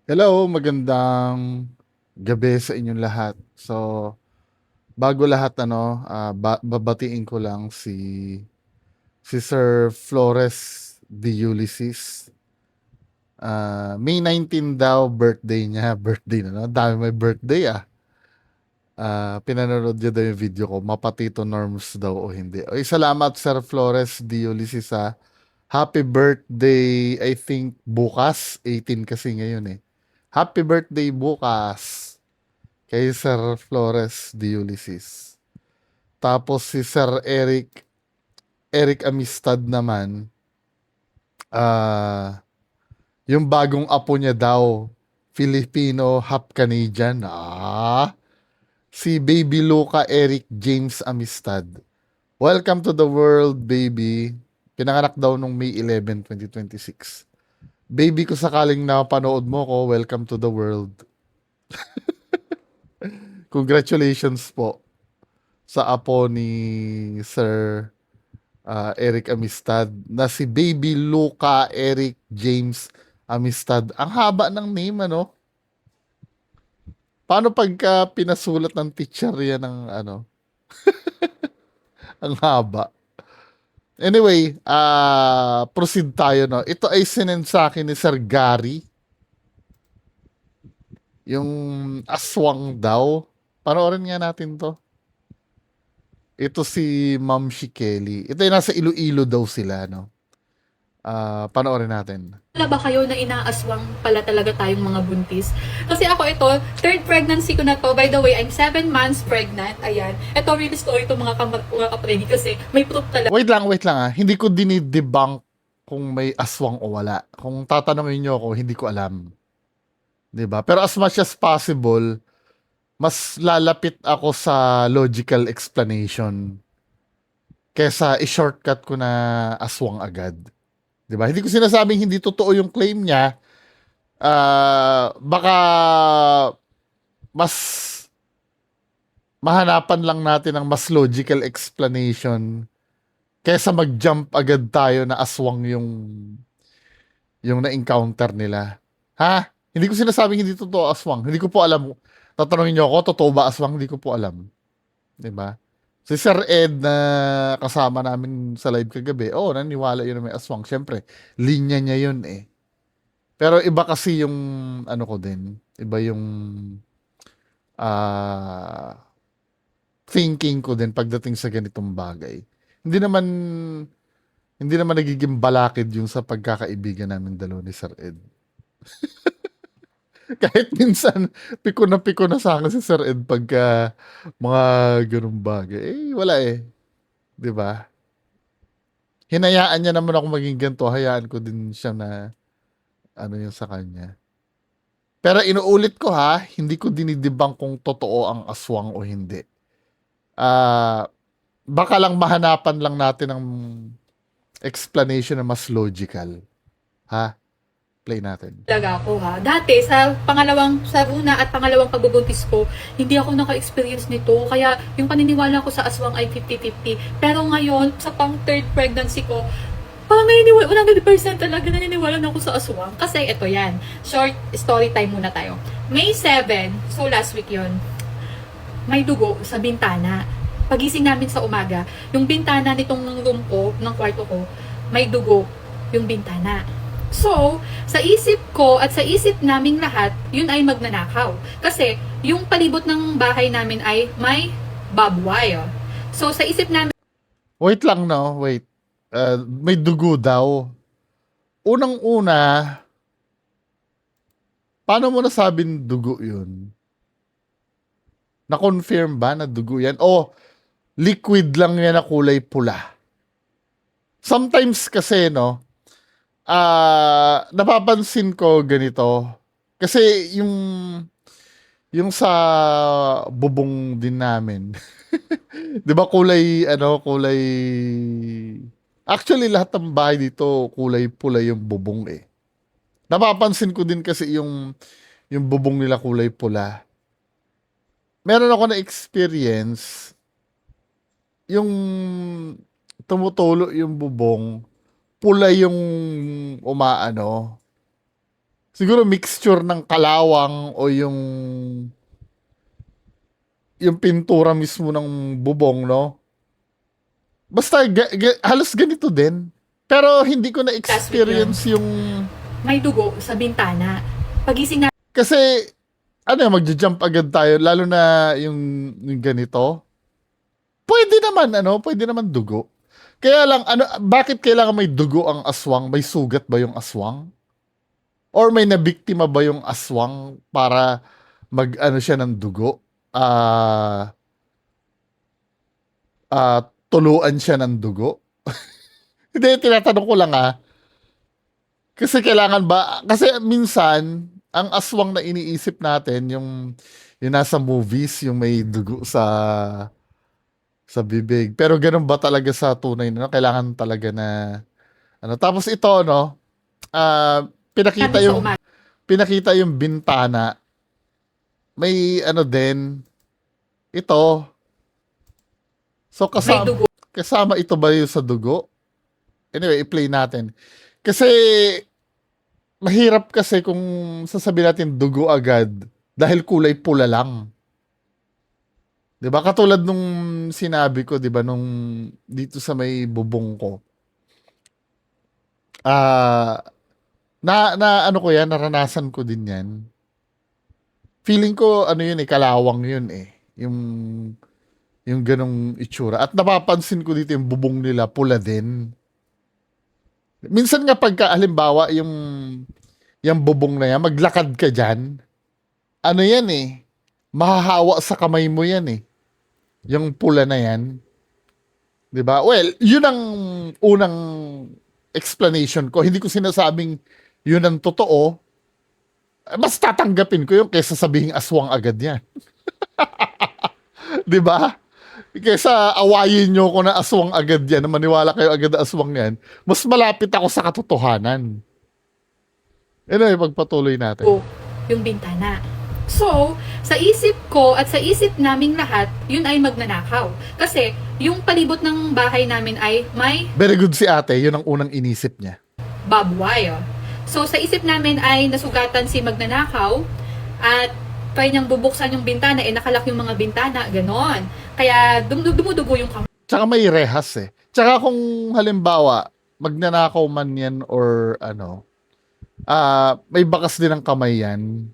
Hello, magandang gabi sa inyong lahat. So, bago lahat babatiin ko lang si Sir Flores de Ulysses. May 19 daw birthday niya. Birthday na, no? Dami may birthday ah. Pinanonood niya daw yung video ko. Mapatito norms daw o hindi. Oy, salamat Sir Flores de Ulysses ah. Happy birthday, I think bukas. 18 kasi ngayon eh. Happy birthday bukas kay Sir Flores de Ulysses. Tapos si Sir Eric Amistad naman, ah, yung bagong apo niya daw, Filipino half Canadian. Si Baby Luca Eric James Amistad. Welcome to the world, baby. Pinanganak daw nung May 11, 2026. Baby, ko sakaling napanood mo ko, welcome to the world. Congratulations po sa apo ni Sir Eric Amistad na si Baby Luca Eric James Amistad. Ang haba ng name, ano? Paano pagka pinasulat ng teacher yan ng ano? Ang haba. Anyway, proceed tayo, no? Ito ay sinend sa akin ni Sir Gary. Yung aswang daw. Panoorin nga natin to. Ito si Ma'am Shikeli. Ito ay nasa Iloilo daw sila, no? Panoorin natin. Wala ba kayo na inaaswang pala talaga tayong mga buntis? Kasi ako ito, third pregnancy ko na to. By the way, I'm 7 months pregnant. Ayan. Ito really story to mga kapregi kasi may proof talaga. Wait lang ah. Hindi ko dinidebunk kung may aswang o wala. Kung tatanungin niyo ako, hindi ko alam. 'Di ba? Pero as much as possible, mas lalapit ako sa logical explanation kesa i-shortcut ko na aswang agad. 'Di ba? Hindi ko sinasabing hindi totoo yung claim niya. Baka mas mahanapan lang natin ng mas logical explanation kesa mag-jump agad tayo na aswang yung na-encounter nila. Ha? Hindi ko sinasabing hindi totoo aswang. Hindi ko po alam. Tatanungin niyo ako, totoo ba aswang? Hindi ko po alam. 'Di ba? Si Sir Ed na kasama namin sa live kagabi, naniwala yun na may aswang. Siyempre, linya niya yun eh. Pero iba kasi yung ano ko din. Iba yung ah thinking ko din pagdating sa ganitong bagay. Hindi naman hindi naman nagiging balakid yung sa pagkakaibigan namin dalawa ni Sir Ed. Kahit minsan, piko na sa akin si Sir Ed pagka mga ganung bagay. Wala eh. 'Di ba? Hinayaan niya naman ako maging ganito. Hayaan ko din siya na ano yung sa kanya. Pero inuulit ko ha, hindi ko dinidibang kung totoo ang aswang o hindi. Ah, baka lang mahanapan lang natin ng explanation na mas logical. Ha? Play natin. Talaga ako ha. Dati, sa una at pangalawang pagbubuntis ko, hindi ako naka-experience nito. Kaya yung paniniwala ko sa aswang ay 50-50. Pero ngayon, sa pang third pregnancy ko, parang naniniwala, 100% talaga naniniwala na ako sa aswang. Kasi ito yan. Short story time muna tayo. May 7, so last week yon, may dugo sa bintana. Pagising namin sa umaga, yung bintana nitong room ko, ng kwarto ko, may dugo yung bintana. So, sa isip ko at sa isip naming lahat, yun ay magnanakaw. Kasi, yung palibot ng bahay namin ay may barbed wire. So, sa isip namin, Wait lang, no? Wait. May dugo daw. Unang-una, paano mo nasabing dugo yun? Na-confirm ba na dugo yan? O liquid lang yan na kulay pula? Sometimes kasi, no, napapansin ko ganito. Kasi yung sa bubong din namin. 'Di ba kulay. Actually lahat ng bahay dito kulay pula yung bubong eh. Napapansin ko din kasi yung bubong nila kulay pula. Meron ako na experience yung tumutulo yung bubong, pula yung umaano Siguro mixture ng kalawang o yung pintura mismo ng bubong, no? Basta halos ganito din. Pero hindi ko last week yun, na-experience yung... may dugo sa bintana. Pagising na Kasi, magja-jump agad tayo, lalo na yung ganito. Pwede naman dugo. Kaya lang, bakit kailangan may dugo ang aswang? May sugat ba yung aswang? Or may nabiktima ba yung aswang para siya ng dugo? Ah, tuluan siya ng dugo? Hindi, tinatanong ko lang Kasi kailangan ba? Kasi minsan, ang aswang na iniisip natin, yung nasa movies, yung may dugo sa bibig. Pero ganun ba talaga sa tunay na? Kailangan talaga na tapos ito, no? Pinakita namin sa yung umaga, pinakita yung bintana. May din ito. So may dugo. kasama ito ba yung sa dugo? Anyway, i-play natin. Kasi mahirap kasi kung sasabihin natin dugo agad dahil kulay pula lang. 'Di ba? Katulad nung sinabi ko, 'di ba, nung dito sa may bubong ko. Ah, ko 'yan, naranasan ko din 'yan. Feeling ko yun kalawang yun yung ganong itsura. At napapansin ko dito yung bubong nila pula din. Minsan nga pagka halimbawa yung bubong na yan, maglakad ka dyan, yan mahahawa sa kamay mo yan yung pula na yan. 'Di ba? Well, yun ang unang explanation ko. Hindi ko sinasabing yun ang totoo. Mas tatanggapin ko yung kaysa sabihing aswang agad yan. 'Di ba? Kaysa awayin nyo ko na aswang agad yan, na maniwala kayo agad na aswang yan, mas malapit ako sa katotohanan. Anyway, pagpatuloy natin. Yung bintana. So, sa isip ko at sa isip naming lahat, yun ay magnanakaw. Kasi, yung palibot ng bahay namin ay may Very good si ate, yun ang unang inisip niya. barbed wire. So, sa isip namin ay nasugatan si magnanakaw at try niyang bubuksan yung bintana, nakalak yung mga bintana, ganon. Kaya, dumudugo yung kamay. Tsaka may rehas Tsaka kung halimbawa, magnanakaw man yan or may bakas din ng kamay yan.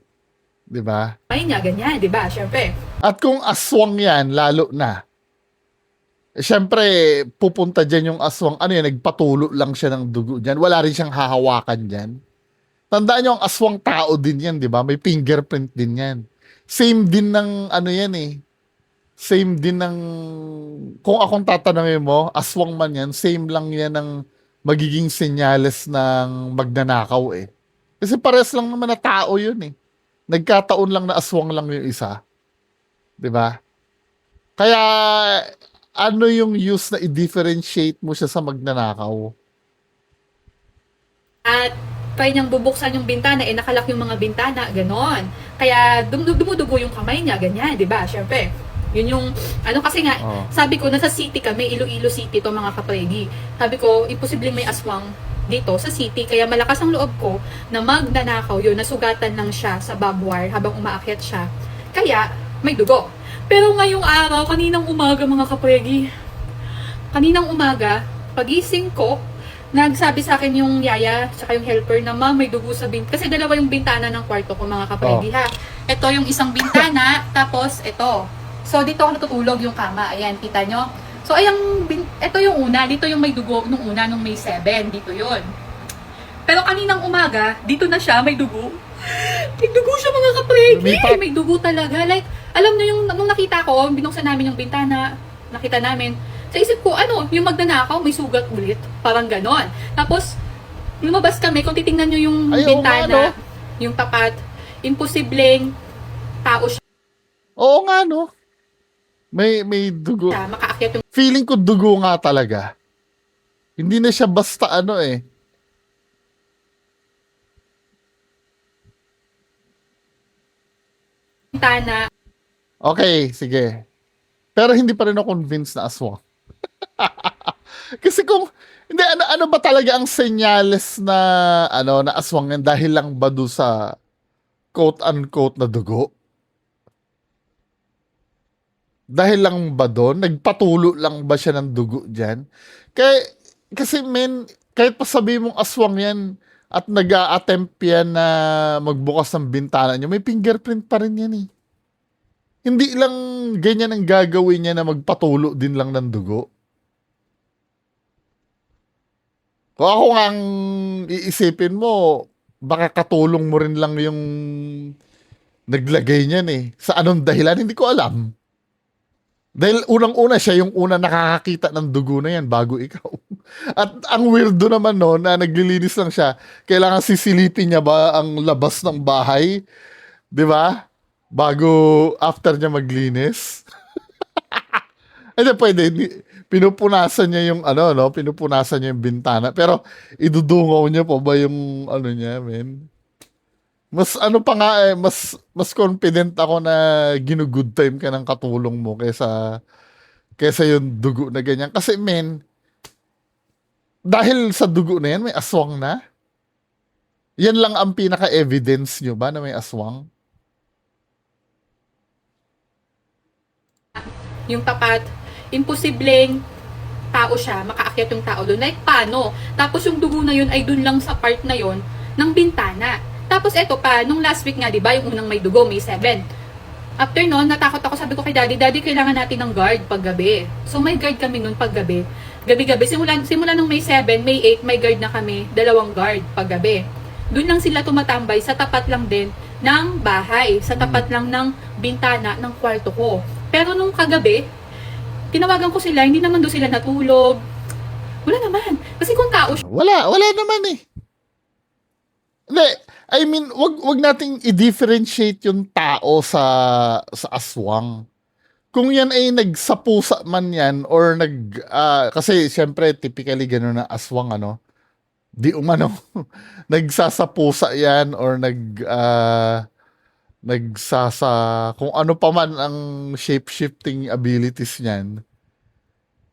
'Di ba? Niya, ganyan, di ba? Siyempre. At kung aswang yan, lalo na. Siyempre, pupunta dyan yung aswang. Nagpatulo lang siya ng dugo dyan. Wala rin siyang hahawakan dyan. Tandaan nyo, ang aswang tao din yan, di ba? May fingerprint din yan. Same din ng yan Same din ng, kung akong tatanungin mo, aswang man yan, same lang yan ng magiging senyales ng magnanakaw Kasi pares lang naman na tao yun Nagkataon lang na aswang lang yung isa. 'Di ba? Kaya yung use na i-differentiate mo siya sa magnanakaw? At try niyang bubuksan yung bintana, nakalak yung mga bintana, ganon. Kaya dumudugo yung kamay niya, ganyan, di ba? Siyempre, yun yung, kasi nga, sabi ko, nasa city kami, Iloilo City to mga kapregi. Sabi ko, imposibleng may aswang dito sa city, kaya malakas ang loob ko na magnanakaw yun, nasugatan lang siya sa barbed wire habang umaakyat siya. Kaya, may dugo. Pero ngayong araw, kaninang umaga mga kapregi, pagising ko, nagsabi sa akin yung yaya, saka yung helper na, ma'am, may dugo sa bintana. Kasi dalawa yung bintana ng kwarto ko, mga kapregi, ha. Ito yung isang bintana, tapos ito. So, dito ako natutulog yung kama. Ayan, kita nyo? So, ito yung una. Dito yung may dugo nung una, nung May 7. Dito yun. Pero kaninang umaga, dito na siya, may dugo. May dugo siya, mga kapregi. May dugo talaga. Like, alam nyo yung, nung nakita ko, binuksan namin yung bintana, nakita namin, sa isip ko, yung magnanakaw, may sugat ulit. Parang ganon. Tapos, lumabas kami, kung titingnan nyo yung bintana, yung tapat, imposibleng tao siya. Oo nga, no? May dugo. Makaakyat yung Feeling ko dugo nga talaga. Hindi na siya basta bintana. Okay, sige. Pero hindi pa rin ako convinced na aswang. Kasi kung Hindi, ano ba talaga ang senyales na, ano, na aswang yan dahil lang ba doon sa quote-unquote na dugo? Dahil lang ba doon? Nagpatulo lang ba siya ng dugo dyan? Kaya, kasi men, kahit pa sabihin mong aswang yan at nag-a-attempt yan na magbukas ng bintana niya, may fingerprint pa rin yan eh. Hindi lang ganyan ang gagawin niya na magpatulo din lang ng dugo. Kung ako nga ang iisipin mo, baka katulong mo rin lang yung naglagay niyan eh. Sa anong dahilan, hindi ko alam. Dahil unang-una siya yung una nakakakita ng dugo na yan bago ikaw. At ang weirdo naman no, na naglilinis lang siya, kailangan sisilipin niya ba ang labas ng bahay, di ba? Bago, after niya maglinis. Hindi pwede, pinupunasan niya yung ano, no? Pinupunasan niya yung bintana. Pero idudungaw niya pa ba yung ano niya, men? Mas ano pa nga eh, mas confident ako na ginugood time ka ng katulong mo kaysa yung dugo na ganyan. Kasi men, dahil sa dugo na yan, may aswang na. Yan lang ang pinaka-evidence nyo ba na may aswang? Yung tapat, imposibleng tao siya, makaakyat yung tao doon. Like, paano? Tapos yung dugo na yun ay dun lang sa part na yun ng bintana. Tapos eto pa, nung last week nga, di ba, yung unang may dugo, May 7. After nun, natakot ako, sabi ko kay Daddy, kailangan natin ng guard paggabi. So may guard kami nun paggabi. Gabi-gabi, simula nung May 7, May 8, may guard na kami, 2 guard paggabi. Doon lang sila tumatambay, sa tapat lang din ng bahay, sa tapat lang ng bintana ng kwarto ko. Pero nung kagabi, tinawagan ko sila, hindi naman doon sila natulog. Wala naman. Kasi kung tao siya, Wala naman eh. Hindi, I mean, wag nating i-differentiate yung tao sa aswang. Kung yan ay nagsapusa man yan or kasi syempre typically gano'n na aswang ano, di umano, nagsasapusa yan or kung ano pa man ang shape-shifting abilities niyan,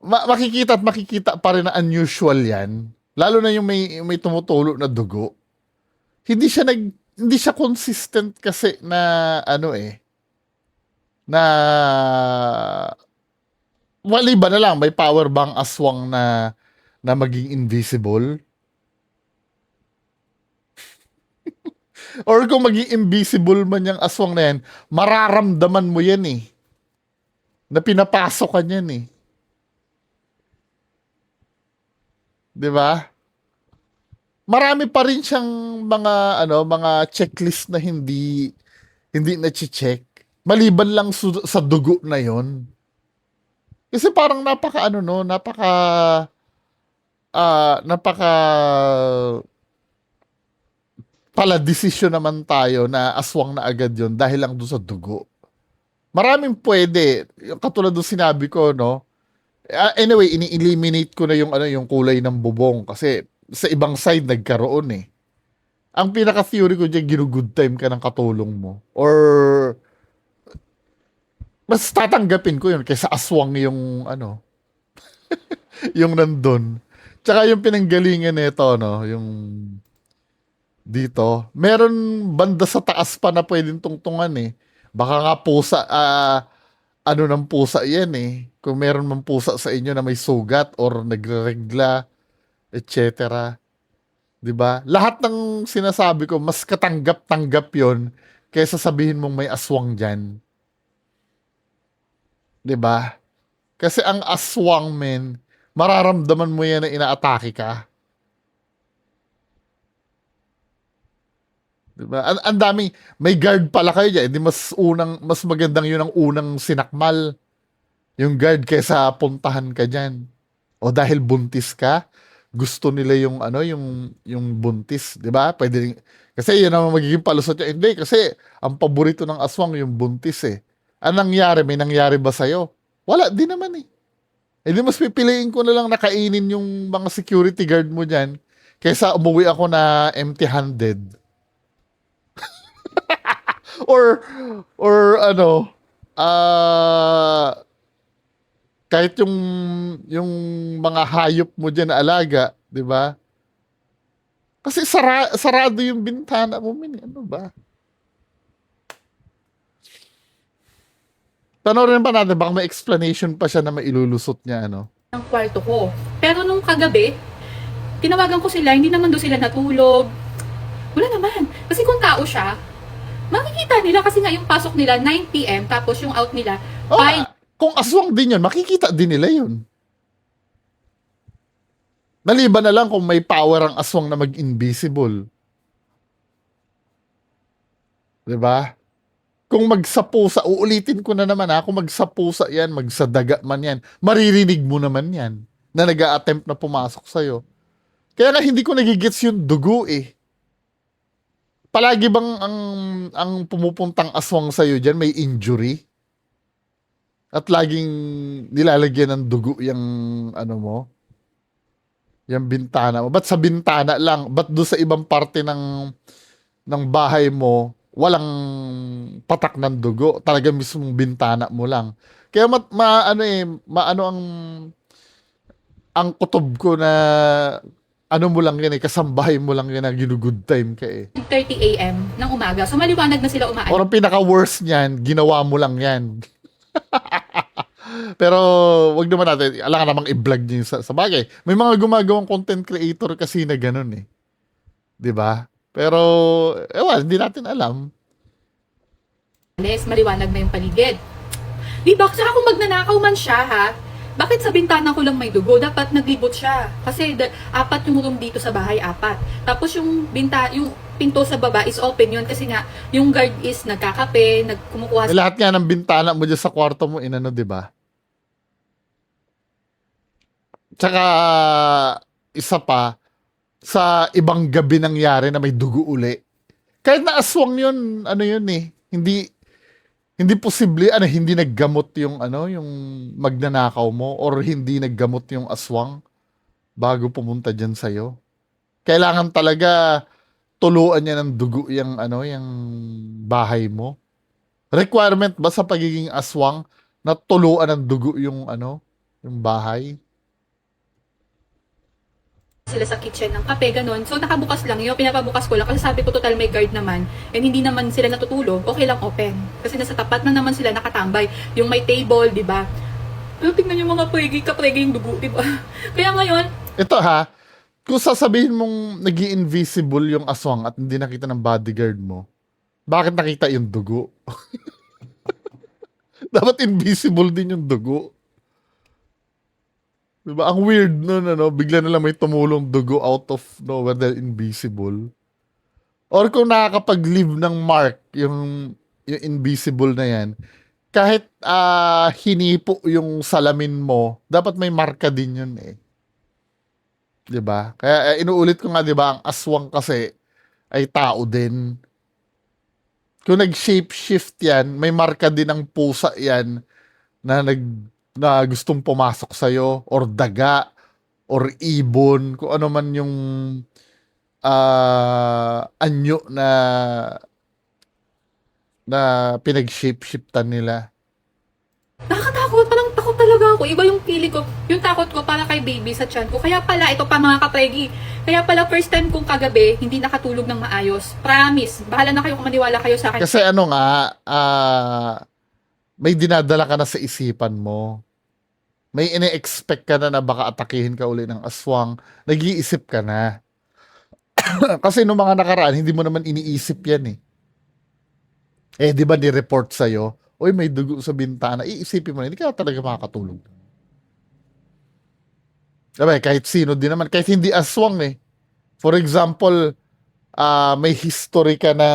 makikita at makikita pa rin na unusual yan. Lalo na yung may tumutulo na dugo. Hindi siya hindi siya consistent kasi na ano eh, na wali ba na lang may power bang aswang na maging invisible? Or kung maging invisible man yung aswang na yan, mararamdaman mo yan eh. Na pinapasok ka niyan eh. 'Di ba? Marami pa rin siyang mga checklist na hindi na-check. Maliban lang sa dugo na 'yon. Kasi parang napaka pala desisyon naman tayo na aswang na agad 'yon dahil lang doon sa dugo. Maraming pwede. Yung katulad ng sinabi ko, no? Anyway, ini-eliminate ko na yung kulay ng bubong kasi sa ibang side nagkaroon eh. Ang pinaka-theory ko diyan, ginugood time ka ng katulong mo. Or mas tatanggapin ko yun kaysa aswang yung yung nandun. Tsaka yung pinanggalingan nito, no, yung dito, meron banda sa taas pa na pwedeng tungtungan eh. Baka nga pusa, ano ng pusa yan eh. Kung meron mang pusa sa inyo na may sugat or nagre-regla, etc. 'Di ba? Lahat ng sinasabi ko, mas katanggap-tanggap yon kaysa sabihin mong may aswang diyan. 'Di ba? Kasi ang aswang, men, mararamdaman mo yan na inaatake ka. 'Di ba? Ang daming may guard pala kayo diyan, hindi mas magandang 'yun ang unang sinakmal yung guard kaysa puntahan ka diyan. O dahil buntis ka, gusto nila yung buntis, 'di ba? Pwede kasi 'yun ang magiging palusot niya. Hindi kasi ang paborito ng aswang yung buntis eh. Anong nangyari? May nangyari ba sa'yo? Wala din naman eh. Eh di mas pipiliin ko na lang nakainin yung mga security guard mo diyan kaysa umuwi ako na empty-handed. Or ano, ah Kahit yung mga hayop mo diyan na alaga, 'di ba? Kasi sarado yung bintana mo, min. Ano ba? Panoorin pa natin, baka may explanation pa siya na mailulusot niya, ano? ng kwarto ko. Pero nung kagabi, tinawagan ko sila, hindi naman doon sila natulog. Wala naman. Kasi kung tao siya, makikita nila kasi nga yung pasok nila 9 p.m. tapos yung out nila Oh, 5. kung aswang din yun, makikita din nila yun. Maliban na lang kung may power ang aswang na mag-invisible. 'Di ba? Kung magsapusa, uulitin ko na naman ha, kung magsapusa yan, magsadaga man yan, maririnig mo naman yan na nag-a-attempt na pumasok sa'yo. Kaya nga hindi ko nagigets yung dugo eh. Palagi bang ang pumupuntang aswang sa'yo dyan may injury? At laging nilalagyan ng dugo yung ano mo? Yung bintana mo. Ba't sa bintana lang? Ba't doon sa ibang parte ng bahay mo walang patak ng dugo, talaga mismong bintana mo lang. Kaya maano ang kutob ko na ano mo lang yan eh, kasambahay mo lang yan na ginugood time ka eh. 30 a.m. ng umaga. So maliwanag na sila Or umaalis. ang pinaka-worst niyan, ginawa mo lang yan. Pero wag naman natin, alangan namang i-vlog niyo sa bagay. May mga gumagawang content creator kasi na ganun eh. 'Di ba? Pero, hindi natin alam. Maliwanag na yung paligid. Di ba? Saka kung magnanakaw man siya, ha? Bakit sa bintana ko lang may dugo? Dapat naglibot siya. Kasi 4 yung room dito sa bahay, 4. Tapos yung pinto sa baba is open yun kasi nga yung guard is nagkakape, kumukuha Lahat nga ng bintana mo dyan sa kwarto mo, inano, di ba? Tsaka, isa pa, sa ibang gabi nangyari na may dugo uli. Kahit na aswang yun, ano yun eh, hindi posible, hindi naggamot yung magnanakaw mo or hindi naggamot yung aswang bago pumunta dyan sa'yo. Kailangan talaga tuluan niya ng dugo yung bahay mo. Requirement ba sa pagiging aswang na tuluan ng dugo yung yung bahay? sila sa kitchen ng kape, ganun. So, nakabukas lang yun. Pinapabukas ko lang. Kasi sabi ko, total may guard naman. And hindi naman sila natutulog. Okay lang open. Kasi nasa tapat na naman sila nakatambay. Yung may table, di ba? Pero tingnan yung mga kapregi yung dugo, di ba? Kaya ngayon, Ito ha, kung sasabihin mong nag-i-invisible yung aswang at hindi nakita ng bodyguard mo, bakit nakita yung dugo? Dapat invisible din yung dugo. Diba? Ang weird nun, bigla na lang may tumulong dugo out of nowhere dahil invisible. Or kung nakakapag-leave ng mark yung invisible na yan, kahit hinipo yung salamin mo, dapat may marka din yun eh. 'Di ba? Kaya inuulit ko nga 'di ba, ang aswang kasi ay tao din. Kung nag-shape-shift yan, may marka din ng pusa yan na gustong pumasok sa'yo, or daga, or ibon, kung ano man yung anyo na pinag-shape-shiftan nila. nakakatakot. Parang takot talaga ako. Iba yung feeling ko. Yung takot ko para kay baby sa tiyan ko. Kaya pala, ito pa mga kapregi. Kaya pala, first time kong kagabi, hindi nakatulog ng maayos. Promise. Bahala na kayo kung maniwala kayo sa akin. Kasi may dinadala ka na sa isipan mo. May ine-expect ka na baka atakihin ka uli ng aswang. Nag-iisip ka na. Kasi nung mga nakaraan, hindi mo naman iniisip yan eh. Di ba ni-report sa'yo, uy, may dugo sa bintana, iisipin mo na, hindi ka talaga makakatulog. Diba, kahit sino din naman, kahit hindi aswang eh. For example, may history ka na,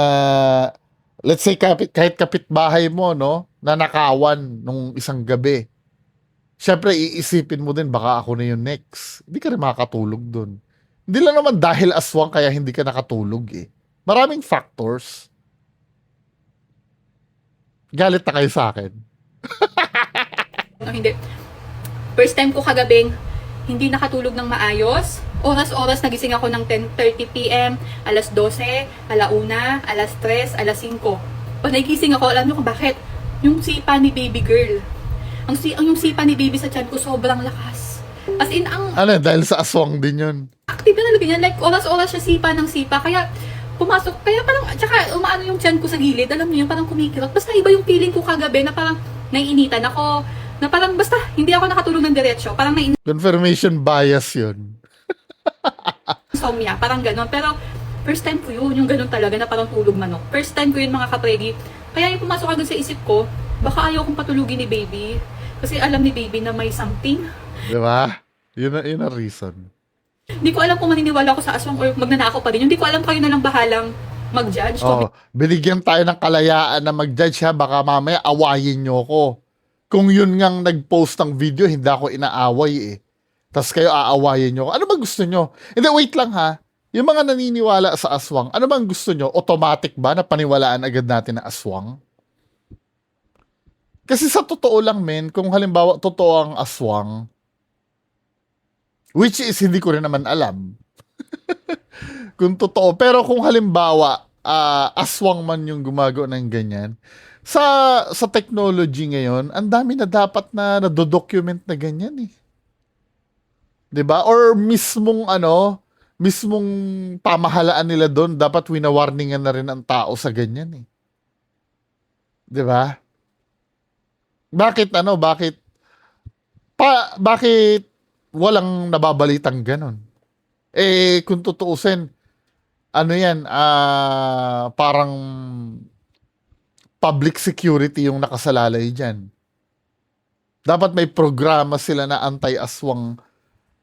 let's say, kahit kapitbahay mo, no, na nakawan nung isang gabi. Siyempre, iisipin mo din, baka ako na yung next. Hindi ka rin makakatulog dun. Hindi lang naman dahil aswang kaya hindi ka nakatulog eh. Maraming factors. Galit na kayo sa akin. No, hindi. First time ko kagabing hindi nakatulog ng maayos. Oras-oras nagising ako ng 10:30 p.m., alas 12, alauna, alas 3, alas 5. Pag nagising ako, alam niyo kung bakit? Yung sipa ni baby girl. Ang yung sipa ni baby sa tiyan ko sobrang lakas. As in, ang Ano, dahil sa aswang din yun. active na talaga niya. Like, oras-oras siya sipa ng sipa. Kaya, pumasok. Kaya parang, tsaka umaano yung tiyan ko sa gilid. Alam niyo yun, parang kumikirot. Basta iba yung feeling ko kagabi na parang naiinitan ako. Na parang, basta, hindi ako nakatulog ng diretsyo. Parang Confirmation bias yun. insomnia. Parang ganon. Pero, first time ko yun. Yung ganon talaga na parang tulog manok. First time ko yun, mga kapregi. Kaya yung pumasok agad sa isip ko, baka ayaw kong patulugin ni baby. Kasi alam ni baby na may something. Di ba? Yun ang reason. Hindi ko alam kung maniniwala ako sa aswang or magnanakaw pa rin. Hindi ko alam, kayo na lang bahalang mag-judge. Oh, binigyan tayo ng kalayaan na mag-judge ha. Baka mamaya awayin nyo ko. Kung yun ngang nag-post ng video, hindi ako inaaway eh. Tapos kayo aawayin nyo. Ano ba gusto nyo? Hindi, wait lang ha. Yung mga naniniwala sa aswang, ano bang gusto nyo? Automatic ba na paniwalaan agad natin na aswang? Kasi sa totoo lang, men, kung halimbawa totoo ang aswang, which is hindi ko rin naman alam. Kung totoo. Pero kung halimbawa, aswang man yung gumagawa ng ganyan, sa technology ngayon, ang dami na dapat na nadodocument na ganyan eh. 'Di ba? Or mismong pamahalaan nila doon, dapat winawarningan na rin ang tao sa ganyan eh. 'Di ba? Bakit walang nababalitang ganon? Eh, kung tutuusin, ano yan, parang public security yung nakasalalay dyan. Dapat may programa sila na anti-aswang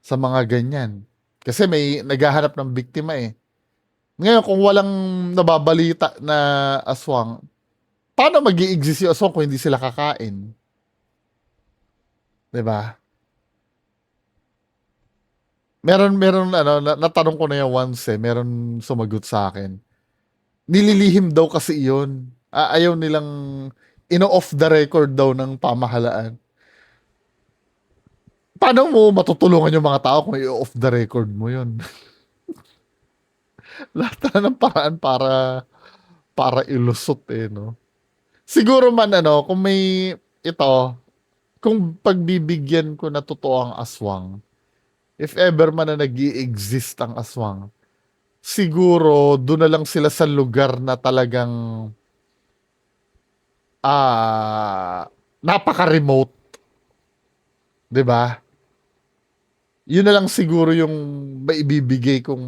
sa mga ganyan. Kasi may naghahanap ng biktima eh. Ngayon, kung walang nababalita na aswang, paano mag-i-exist yung aswang kung hindi sila kakain? 'Di ba? Meron natanong ko na yan once eh, meron sumagot sa akin. Nililihim daw kasi iyon. Ayaw nilang ino-off the record daw ng pamahalaan. Paano mo matutulungan yung mga tao kung i-off the record mo yun? Lahat na ng paraan para ilusot eh, no? Siguro man kung pagbibigyan ko na totoo ang aswang, if ever man na nag-i-exist ang aswang, siguro doon na lang sila sa lugar na talagang napaka-remote. 'Di ba? Yun na lang siguro yung maibibigay kong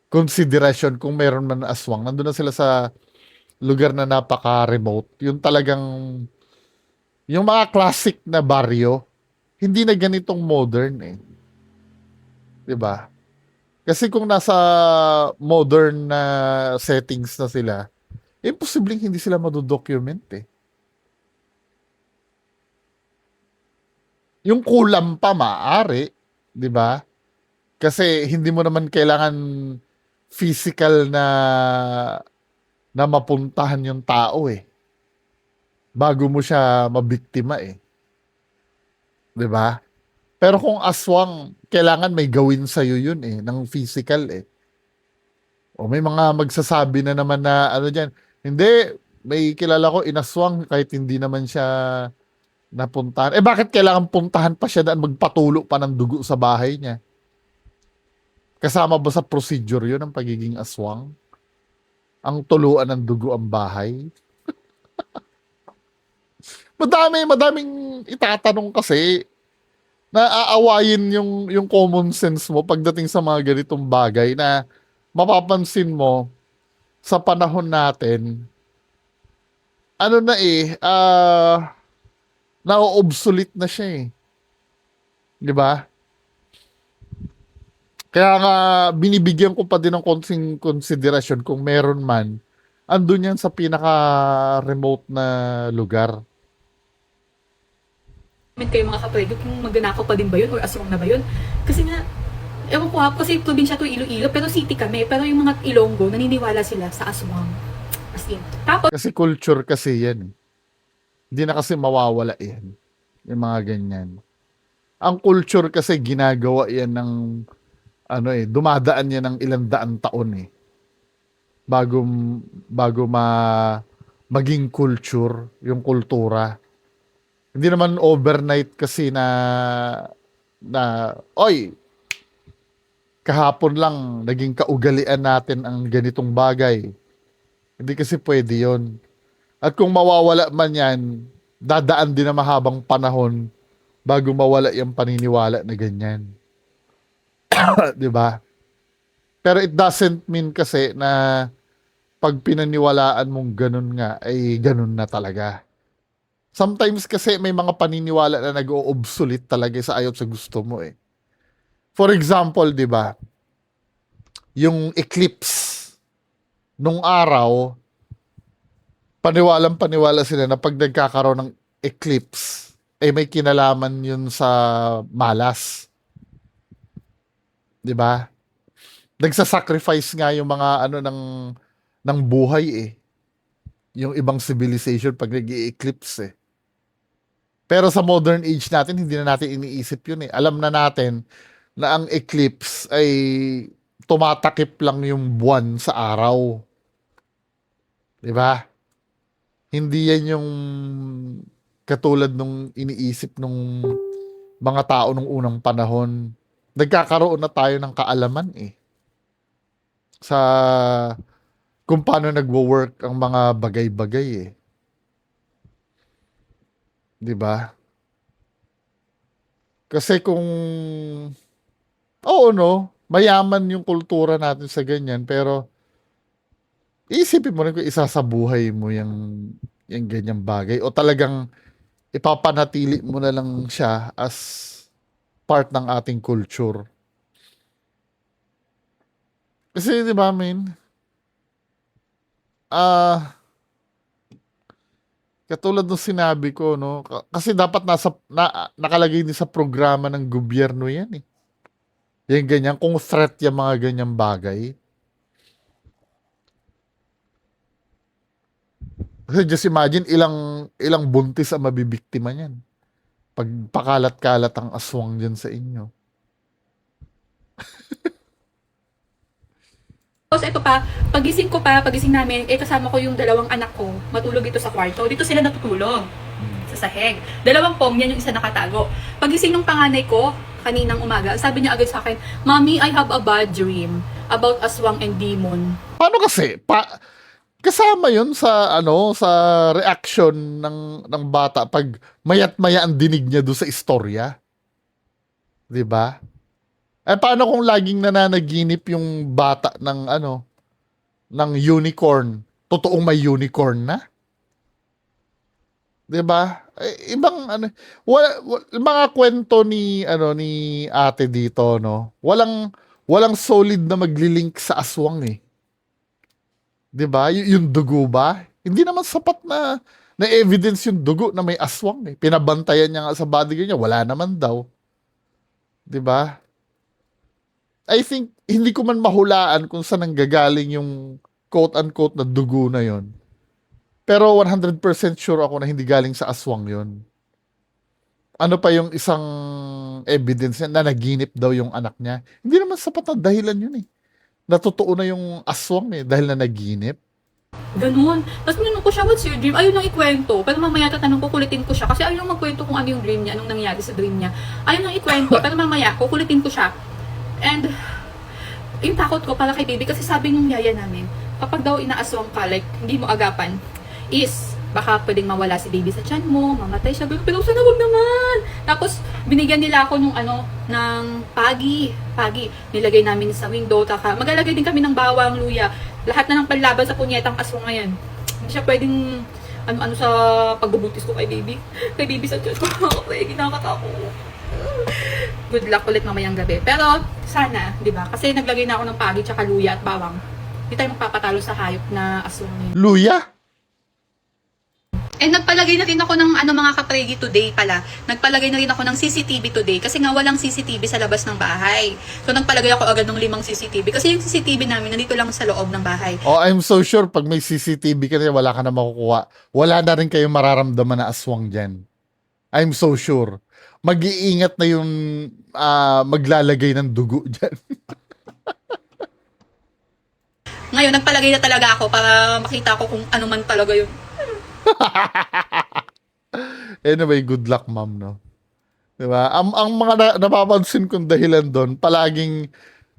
konsiderasyon kung meron man na aswang. Nandun na sila sa lugar na napaka-remote. Yung talagang yung mga classic na baryo, hindi na ganitong modern eh. 'Di ba? Kasi kung nasa modern na settings na sila, imposibleng hindi sila madodocument eh. Yung kulam pa maaari, 'di ba? Kasi hindi mo naman kailangan physical na mapuntahan yung tao eh. Bago mo siya mabiktima eh. 'Di ba? Pero kung aswang, kailangan may gawin sa yun eh, ng physical eh. O may mga magsasabi na naman na ano diyan, hindi, may kilala ko inaswang kahit hindi naman siya napuntahan. Eh bakit kailangan puntahan pa siya daan magpatulo pa ng dugo sa bahay niya? Kasama ba sa procedure yun ang pagiging aswang? Ang tuluan ng dugo ang bahay? Madaming itatanong kasi na aawayin yung common sense mo pagdating sa mga ganitong bagay na mapapansin mo sa panahon natin, ano na eh, na-obsolete na siya eh. 'Di ba? Kaya nga binibigyan ko pa din ng konting konsiderasyon kung meron man, andun yan sa pinaka-remote na lugar. kayo mga kapatid, kung magnanakaw pa din ba yun or aswang na ba yun? Kasi nga, ewan ko ha, kasi probinsya to Iloilo, pero city kami. Pero yung mga Ilonggo, naniniwala sila sa aswang. As in. Tapos, Kasi culture kasi yan. Hindi na kasi mawawala yan. Yung mga ganyan. Ang culture kasi ginagawa yan ng dumadaan yan ng ilang daang taon eh. Bago maging culture, yung kultura. Hindi naman overnight kasi oy, kahapon lang naging kaugalian natin ang ganitong bagay. Hindi kasi pwede yon. At kung mawawala man yan, dadaan din na mahabang panahon bago mawala yung paniniwala na ganyan. 'Di ba? Pero it doesn't mean kasi na pag pinaniwalaan mong ganun nga, ay ganun na talaga. Sometimes kasi may mga paniniwala na nag-o-obsolete talaga sa ayaw sa gusto mo eh. For example, 'di ba? Yung eclipse nung araw, paniwalang-paniwala sila na pag nagkakaroon ng eclipse, eh may kinalaman yun sa malas. 'Di ba? Nagsasacrifice nga yung mga ano ng buhay eh. Yung ibang civilization pag nag-i-eclipse eh. Pero sa modern age natin, hindi na natin iniisip yun eh. Alam na natin na ang eclipse ay tumatakip lang yung buwan sa araw. 'Di ba? Hindi yan yung katulad nung iniisip nung mga tao nung unang panahon. Nagkakaroon na tayo ng kaalaman eh sa kung paano nagwo-work ang mga bagay-bagay eh. 'Di ba? Kasi kung oo no, mayaman yung kultura natin sa ganyan pero iisipin mo rin kung isasabuhay mo yung ganyang bagay o talagang ipapanatili mo na lang siya as part ng ating culture. Kasi 'di ba, men? Ah, katulad ng sinabi ko, no? Kasi dapat nakalagay din sa programa ng gobyerno 'yan eh. Yung ganyan, kung threat yung mga ganyang bagay. Kasi just imagine ilang buntis ang mabibiktima niyan. Pag pakalat-kalat ang aswang diyan sa inyo. Tapos ito pa, pagising namin, kasama ko yung dalawang anak ko, matulog dito sa kwarto. Dito sila natutulog, sa sahig. Dalawang pong, yan yung isa nakatago. Pagising ng panganay ko, kaninang umaga, sabi niya agad sa akin, "Mommy, I have a bad dream about aswang and demon." Paano kasi? Kasama 'yun sa sa reaction ng bata pag mayat-maya ang dinig niya doon sa istorya, 'di ba? Eh paano kung laging nananaginip yung bata ng unicorn? Totoong may unicorn na, 'di ba? Eh, ibang mga kwento ni ate dito, no. Walang solid na maglilink sa aswang eh. 'Di ba? Yung dugo ba? Hindi naman sapat na evidence yung dugo na may aswang eh. Pinabantayan niya nga sa bodyguard niya, wala naman daw. 'Di ba? I think hindi ko man mahulaan kung saan nanggagaling yung quote-unquote na dugo na yon. Pero 100% sure ako na hindi galing sa aswang yon. Ano pa yung isang evidence niya na naginip daw yung anak niya? Hindi naman sapat na dahilan yun eh. Natotoo na yung aswang eh dahil na naginip. Ganun. Tapos tinanong ko siya, "What's your dream?" Ayaw nang ikwento. Pero mamaya tatanong ko, kulitin ko siya. Kasi ayaw nang magkwento kung ano yung dream niya, anong nangyari sa dream niya. Ayaw nang ikwento. Pero mamaya, kukulitin ko siya. And, yung takot ko para kay baby, kasi sabi nung yaya namin, kapag daw inaaswang ka, like, hindi mo agapan, is, baka pwedeng mawala si baby sa tiyan mo, mamatay siya. Pero sana wag naman. Tapos, binigyan nila ako ng pagi. Nilagay namin sa window. Maglalagay din kami ng bawang, luya. Lahat na ng panlaban sa punyetang aswang ngayon. Hindi siya pwedeng ano sa pagbubuntis ko kay baby. Kay baby sa tiyan ko. Kaya kinakatakot. Good luck ulit mamayang gabi. Pero, sana, di ba? Kasi naglagay na ako ng pagi, tsaka luya at bawang. Hindi tayo magpapatalo sa hayop na aswang ngayon. Luya? And nagpalagay na rin ako ng mga kapregi today pala. Nagpalagay na rin ako ng CCTV today kasi nga walang CCTV sa labas ng bahay. So nagpalagay ako agad ng 5 CCTV kasi yung CCTV namin nandito lang sa loob ng bahay. Oh, I'm so sure pag may CCTV ka na wala ka na makukuha. Wala na rin kayong mararamdaman na aswang dyan. I'm so sure. Mag-iingat na yung maglalagay ng dugo dyan. Ngayon, nagpalagay na talaga ako para makita ko kung ano man talaga yung Anyway, good luck, ma'am, no? Di ba? Ang mga napapansin kong dahilan doon, palaging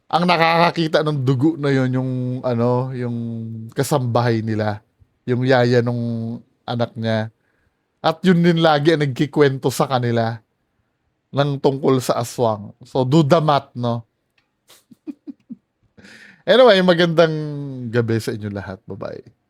ang nakakakita ng dugo na yon yung ano, yung kasambahay nila, yung yaya nung anak niya. At yun din lagi ang nagkikwento sa kanila ng tungkol sa aswang. So, do the math, no? Anyway, magandang gabi sa inyo lahat. Bye-bye.